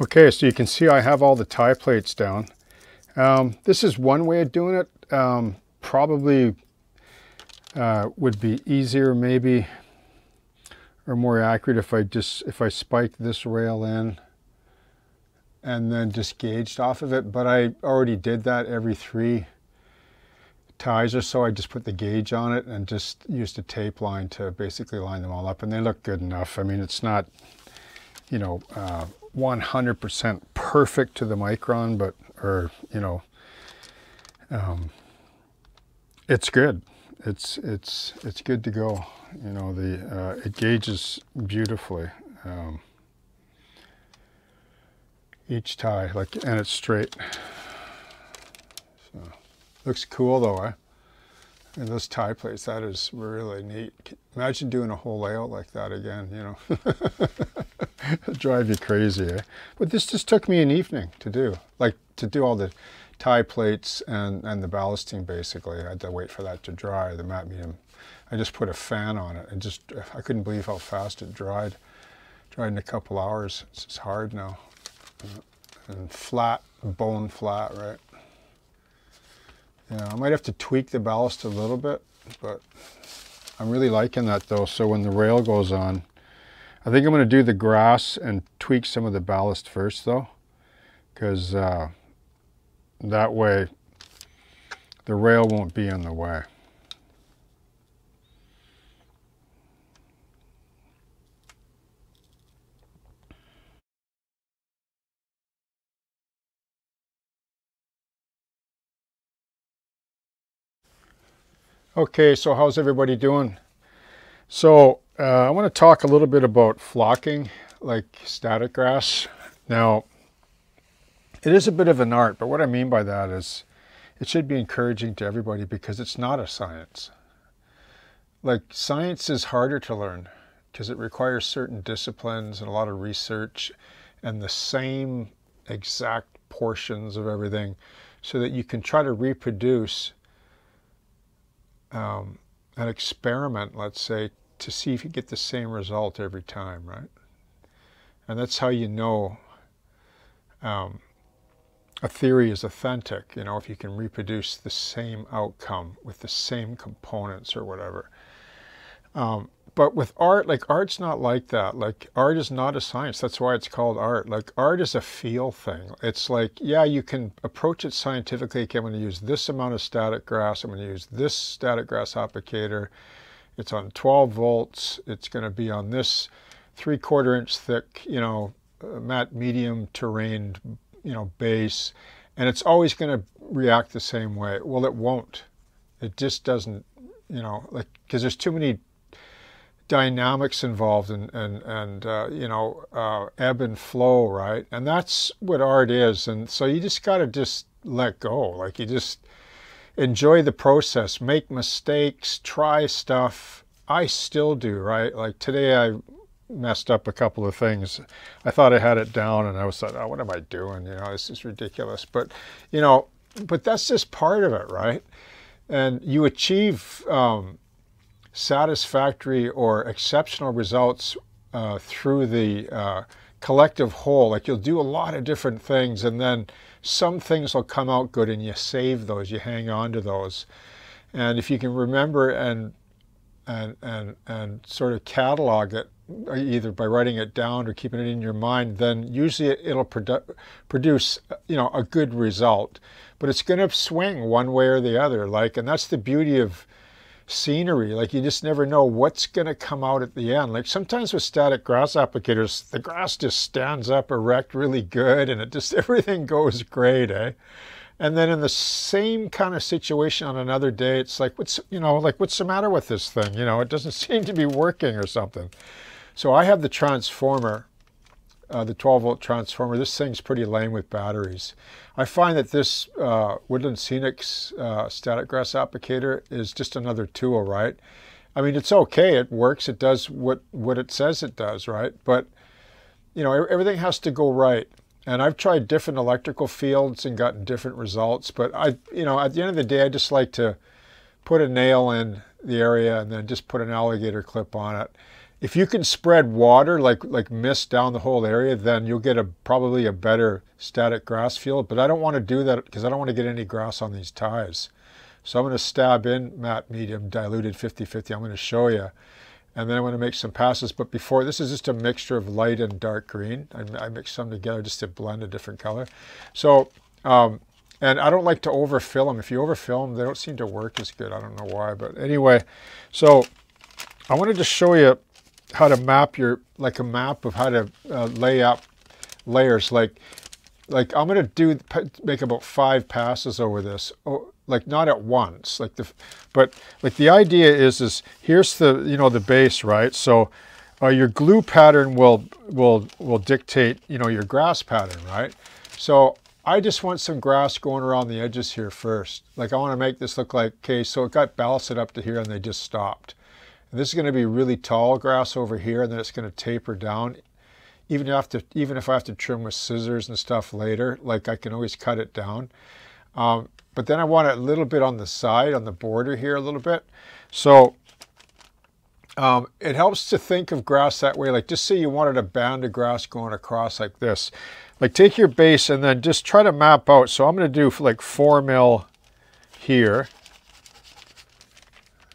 Okay, so you can see I have all the tie plates down. This is one way of doing it. Probably would be easier maybe, or more accurate if I spiked this rail in and then just gauged off of it. But I already did that every 3 ties or so. I just put the gauge on it and just used a tape line to basically line them all up, and they look good enough. I mean, it's not, you know, 100% perfect to the micron, but, or, you know, it's good. It's good to go. You know, it gauges beautifully. Each tie, like, and it's straight. So, looks cool though, eh? And those tie plates, that is really neat. Imagine doing a whole layout like that again, you know. It'll drive you crazy, eh? But this just took me an evening to do. Like, to do all the tie plates and the ballasting, basically. I had to wait for that to dry, the matte medium. I just put a fan on it, and just, I couldn't believe how fast it dried. Dried in a couple hours. It's just hard now. And flat, bone flat, right? Yeah, I might have to tweak the ballast a little bit, but I'm really liking that though. So when the rail goes on, I think I'm going to do the grass and tweak some of the ballast first though, because that way the rail won't be in the way. Okay, so how's everybody doing? So I want to talk a little bit about flocking, like static grass. Now, it is a bit of an art, but what I mean by that is it should be encouraging to everybody because it's not a science. Like, science is harder to learn because it requires certain disciplines and a lot of research and the same exact portions of everything so that you can try to reproduce an experiment, let's say, to see if you get the same result every time, right? And that's how you know a theory is authentic, you know, if you can reproduce the same outcome with the same components or whatever. But with art, like, art's not like that. Like, art is not a science. That's why it's called art. Like, art is a feel thing. It's like, yeah, you can approach it scientifically. Okay, I'm going to use this amount of static grass. I'm going to use this static grass applicator. It's on 12 volts. It's going to be on this 3/4 inch thick, you know, matte medium terrain, you know, base. And it's always going to react the same way. Well, it won't. It just doesn't, you know, like, because there's too many dynamics involved and you know, ebb and flow, right? And that's what art is. And so you just got to just let go. Like, you just enjoy the process, make mistakes, try stuff. I still do, right? Like, today I messed up a couple of things. I thought I had it down and I was like, oh, what am I doing? You know, this is ridiculous. But, you know, but that's just part of it, right? And you achieve satisfactory or exceptional results through the collective whole. Like, you'll do a lot of different things and then some things will come out good and you save those, you hang on to those. And if you can remember and sort of catalog it, either by writing it down or keeping it in your mind, then usually it'll produce, you know, a good result. But it's going to swing one way or the other. Like, and that's the beauty of scenery. Like, you just never know what's going to come out at the end. Like, sometimes with static grass applicators, the grass just stands up erect really good and it just, everything goes great, eh? And then in the same kind of situation on another day, it's like, what's, you know, like, what's the matter with this thing? You know, it doesn't seem to be working or something. So I have the transformer, the 12-volt transformer. This thing's pretty lame with batteries. I find that this Woodland Scenics static grass applicator is just another tool, right? I mean, it's okay. It works. It does what it says it does, right? But, you know, everything has to go right. And I've tried different electrical fields and gotten different results. But you know, at the end of the day, I just like to put a nail in the area and then just put an alligator clip on it if you can spread water like mist down the whole area, then you'll get probably a better static grass feel. But I don't want to do that because I don't want to get any grass on these ties. So I'm going to stab in matte medium, diluted 50-50. I'm going to show you. And then I'm going to make some passes. But before, this is just a mixture of light and dark green. I mix some together just to blend a different color. So, and I don't like to overfill them. If you overfill them, they don't seem to work as good. I don't know why. But anyway, so I wanted to show you how to map like a map of how to lay up layers. Like I'm going to make about 5 passes over this. Oh, like not at once, but the idea is here's the the base, right? So your glue pattern will dictate your grass pattern, right? So I just want some grass going around the edges here first. Like I want to make this look like, okay, so it got ballasted up to here and they just stopped. And this is going to be really tall grass over here, and then it's going to taper down. Even if I have to trim with scissors and stuff later, like I can always cut it down. But then I want it a little bit on the side, on the border here a little bit. So it helps to think of grass that way. Like just say you wanted a band of grass going across like this. Like take your base and then just try to map out. So I'm going to do like 4 mil here.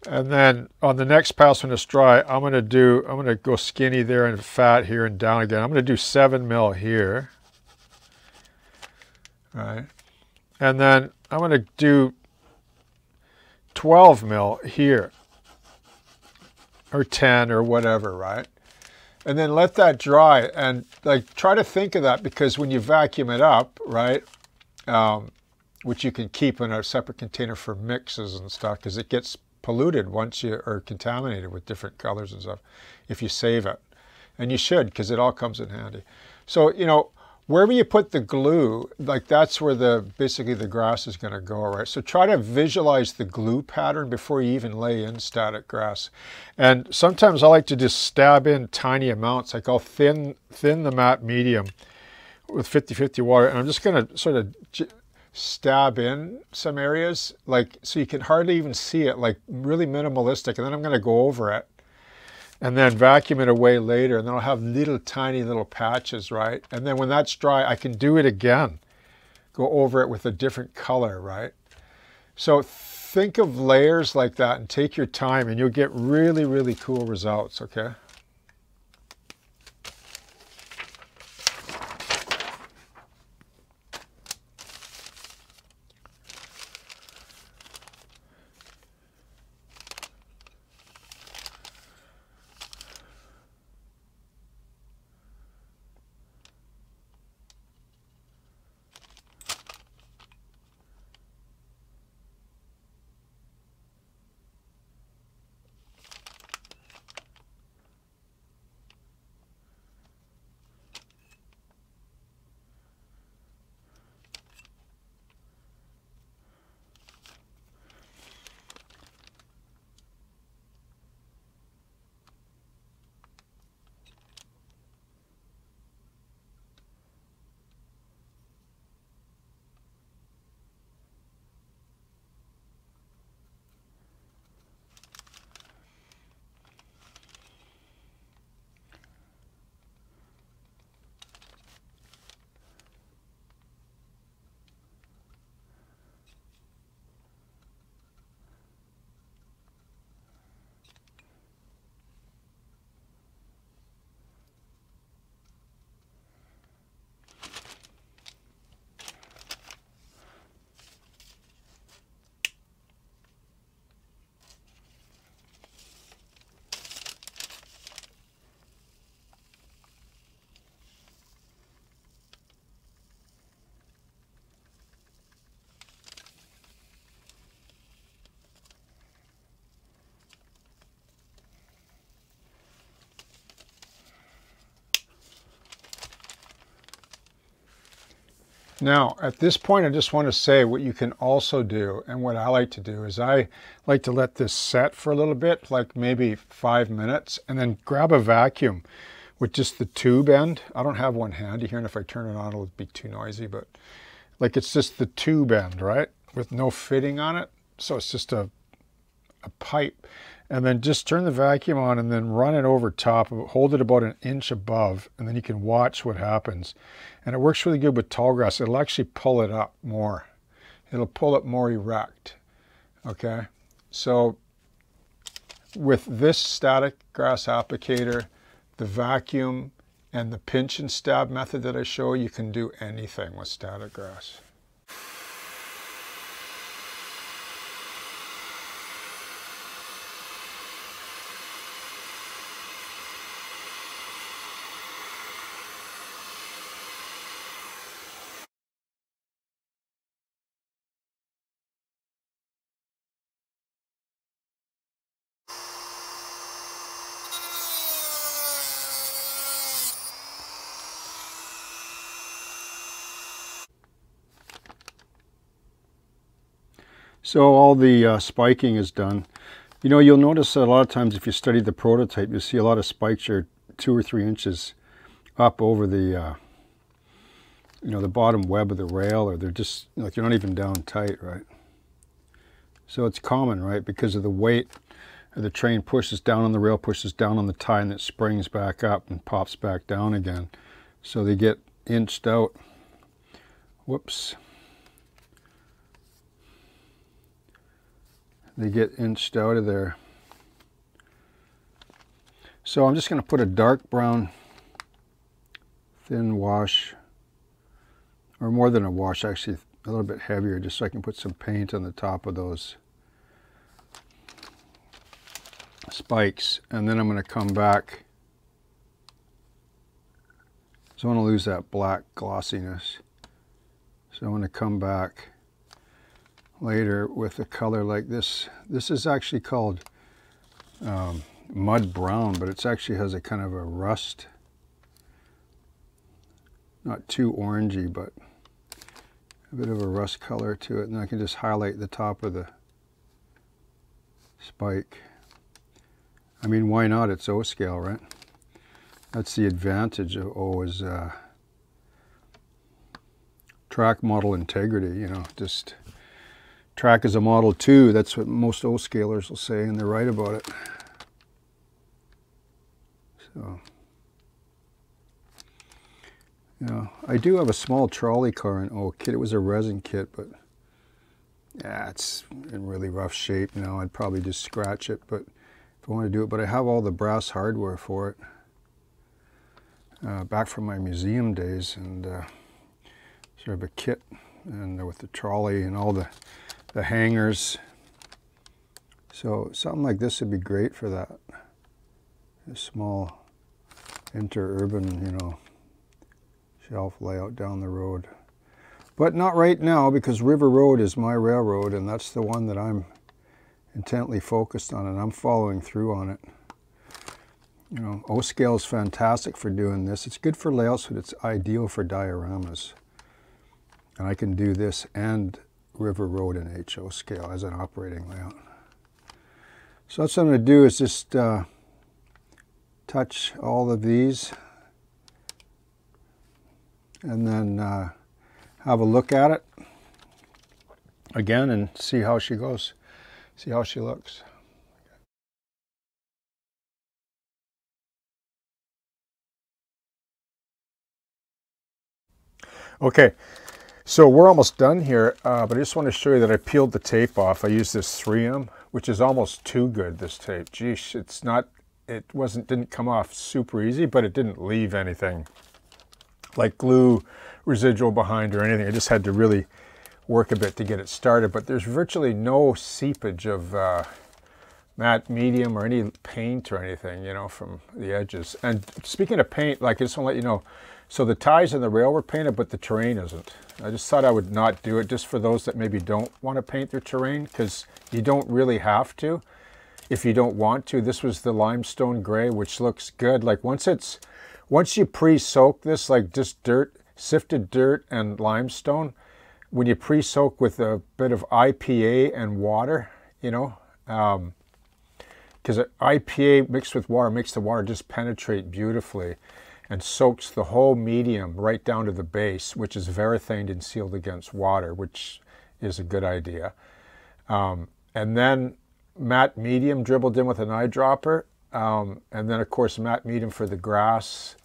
And then on the next pass when it's dry, I'm going to go skinny there and fat here and down again. I'm going to do 7 mil here. All right. And then I'm going to do 12 mil here, or 10 or whatever, right? And then let that dry and like try to think of that, because when you vacuum it up, right, which you can keep in a separate container for mixes and stuff, because it gets polluted once you are contaminated with different colors and stuff if you save it. And you should, because it all comes in handy. So, wherever you put the glue, like that's where basically the grass is going to go, right? So try to visualize the glue pattern before you even lay in static grass. And sometimes I like to just stab in tiny amounts, like I'll thin the matte medium with 50-50 water, and I'm just going to sort of stab in some areas, like so you can hardly even see it, like really minimalistic, and then I'm going to go over it and then vacuum it away later, and then I'll have tiny little patches, right? And then when that's dry, I can do it again, go over it with a different color, right? So think of layers like that and take your time, and you'll get really, really cool results, okay? Now, at this point, I just want to say what you can also do, and what I like to do is I like to let this set for a little bit, like maybe 5 minutes, and then grab a vacuum with just the tube end. I don't have one handy here, and if I turn it on, it'll be too noisy, but like it's just the tube end, right? With no fitting on it. So it's just a pipe. And then just turn the vacuum on and then run it over top, hold it about an inch above, and then you can watch what happens. And it works really good with tall grass. It'll actually pull it up more. It'll pull it more erect, okay? So with this static grass applicator, the vacuum, and the pinch and stab method that I show, you can do anything with static grass. So all the spiking is done. You know, you'll notice that a lot of times if you study the prototype, you'll see a lot of spikes are 2 or 3 inches up over the, you know, the bottom web of the rail, or they're just, like, you're not even down tight, right? So it's common, right? Because of the weight, the train pushes down on the rail, pushes down on the tie, and it springs back up and pops back down again. So they get inched out. Whoops. They get inched out of there. So I'm just going to put a dark brown thin wash, or more than a wash, actually a little bit heavier, just so I can put some paint on the top of those spikes. And then I'm going to come back. So I want to lose that black glossiness. So I'm going to come back later with a color like this. This is actually called mud brown, but it actually has a kind of a rust, not too orangey, but a bit of a rust color to it. And I can just highlight the top of the spike. I mean, why not? It's O scale, right? That's the advantage of O, is track model integrity, you know, just track as a model too. That's what most O-scalers will say, and they're right about it. So, you know, I do have a small trolley car in O kit. It was a resin kit, but yeah, it's in really rough shape now. I'd probably just scratch it, but if I want to do it. But I have all the brass hardware for it, back from my museum days, and sort of a kit, and with the trolley and all the hangers. So something like this would be great for that. A small interurban, you know, shelf layout down the road. But not right now, because River Road is my railroad, and that's the one that I'm intently focused on, and I'm following through on it. You know, O-scale is fantastic for doing this. It's good for layouts, but it's ideal for dioramas. And I can do this and River Road in HO scale as an operating layout. So that's what I'm going to do, is just touch all of these and then have a look at it again and see how she goes, see how she looks. Okay. So we're almost done here, but I just want to show you that I peeled the tape off. I used this 3M, which is almost too good, this tape. Geesh, it's not, didn't come off super easy, but it didn't leave anything like glue residual behind or anything. I just had to really work a bit to get it started, but there's virtually no seepage of matte medium or any paint or anything, you know, from the edges. And speaking of paint, like, I just want to let you know, so the ties and the rail were painted, but the terrain isn't. I just thought I would not do it, just for those that maybe don't want to paint their terrain, because you don't really have to if you don't want to. This was the limestone gray, which looks good. Like once you pre-soak this, like just dirt, sifted dirt and limestone, when you pre-soak with a bit of IPA and water, you know, because IPA mixed with water makes the water just penetrate beautifully and soaks the whole medium right down to the base, which is varathaned and sealed against water, which is a good idea. And then matte medium dribbled in with an eyedropper. And then, of course, matte medium for the grass.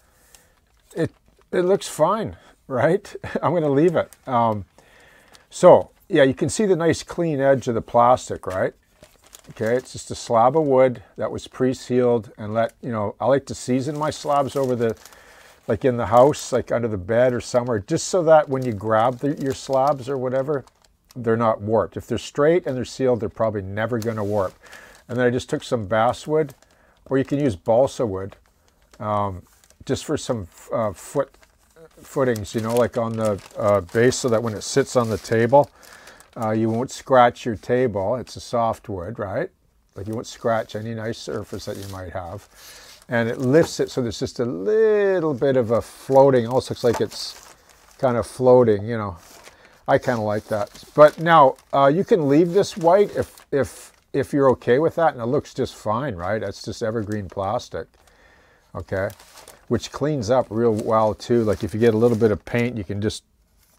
It looks fine, right? I'm going to leave it. So, yeah, you can see the nice clean edge of the plastic, right? Okay, it's just a slab of wood that was pre-sealed, and I like to season my slabs over the, like in the house, like under the bed or somewhere, just so that when you grab your slabs or whatever, they're not warped. If they're straight and they're sealed, they're probably never going to warp. And then I just took some basswood, or you can use balsa wood, just for some footings, like on the base, so that when it sits on the table, you won't scratch your table. It's a soft wood, right? Like you won't scratch any nice surface that you might have. And it lifts it so there's just a little bit of a floating, almost looks like it's kind of floating, I kind of like that. But now, you can leave this white if you're okay with that, and it looks just fine, right? That's just evergreen plastic, okay? Which cleans up real well too. Like if you get a little bit of paint, you can just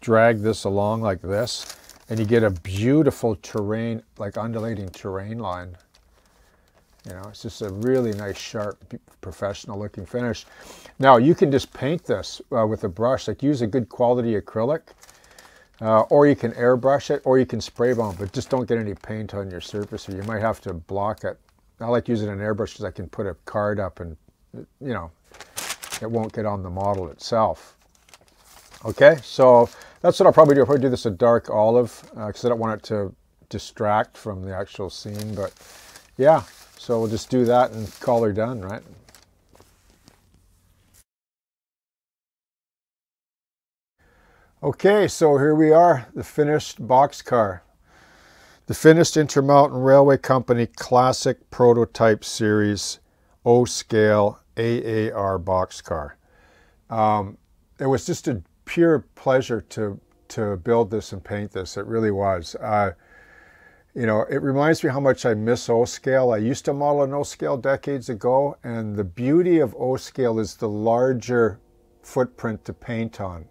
drag this along like this, and you get a beautiful terrain, like undulating terrain line. It's just a really nice, sharp, professional looking finish. Now you can just paint this with a brush, like use a good quality acrylic, or you can airbrush it, or you can spray bomb, but just don't get any paint on your surface, or you might have to block it. I like using an airbrush because I can put a card up and, it won't get on the model itself. Okay, so that's what I'll probably do. I'll probably do this a dark olive because I don't want it to distract from the actual scene. But yeah, so we'll just do that and call her done, right? Okay, so here we are, the finished Boxcar. The finished Intermountain Railway Company Classic Prototype Series O-Scale A.A.R. Boxcar. It was just a pure pleasure to build this and paint this. It really was. It reminds me how much I miss O-Scale. I used to model an O-Scale decades ago, and the beauty of O-Scale is the larger footprint to paint on.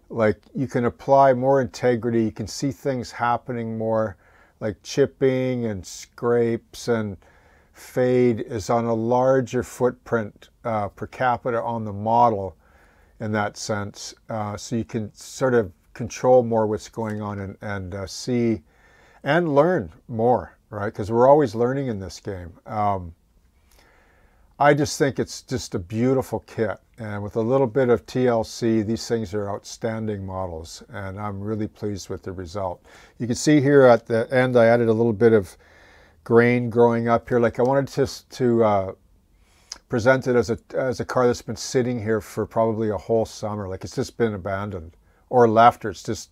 Like you can apply more integrity, you can see things happening more, like chipping and scrapes and fade is on a larger footprint per capita on the model in that sense. So you can sort of control more what's going on and see and learn more, right? Because we're always learning in this game. I just think it's just a beautiful kit. And with a little bit of TLC, these things are outstanding models. And I'm really pleased with the result. You can see here at the end, I added a little bit of grain growing up here. Like I wanted to present it as a car that's been sitting here for probably a whole summer. Like it's just been abandoned or left, or it's just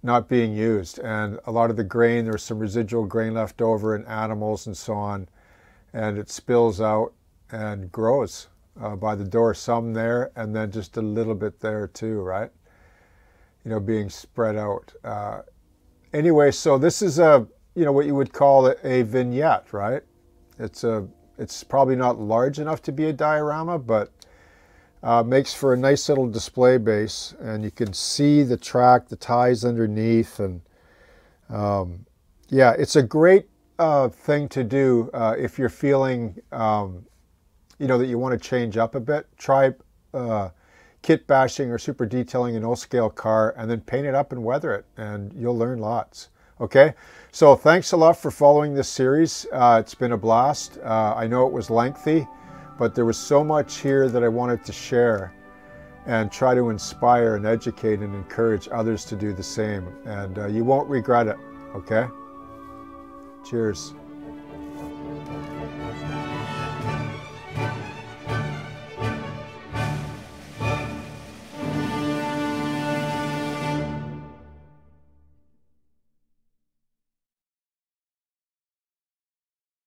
not being used. And a lot of the grain, there's some residual grain left over in animals and so on. And it spills out and grows by the door, some there, and then just a little bit there too, right? Being spread out. Anyway, so this is what you would call a vignette, right? It's probably not large enough to be a diorama, but makes for a nice little display base, and you can see the track, the ties underneath, and yeah, it's a great thing to do if you're feeling that you want to change up a bit. Try kit bashing or super detailing an O-Scale car, and then paint it up and weather it, and you'll learn lots. Okay, so thanks a lot for following this series. It's been a blast. I know it was lengthy, but there was so much here that I wanted to share and try to inspire and educate and encourage others to do the same. And you won't regret it, okay? Cheers.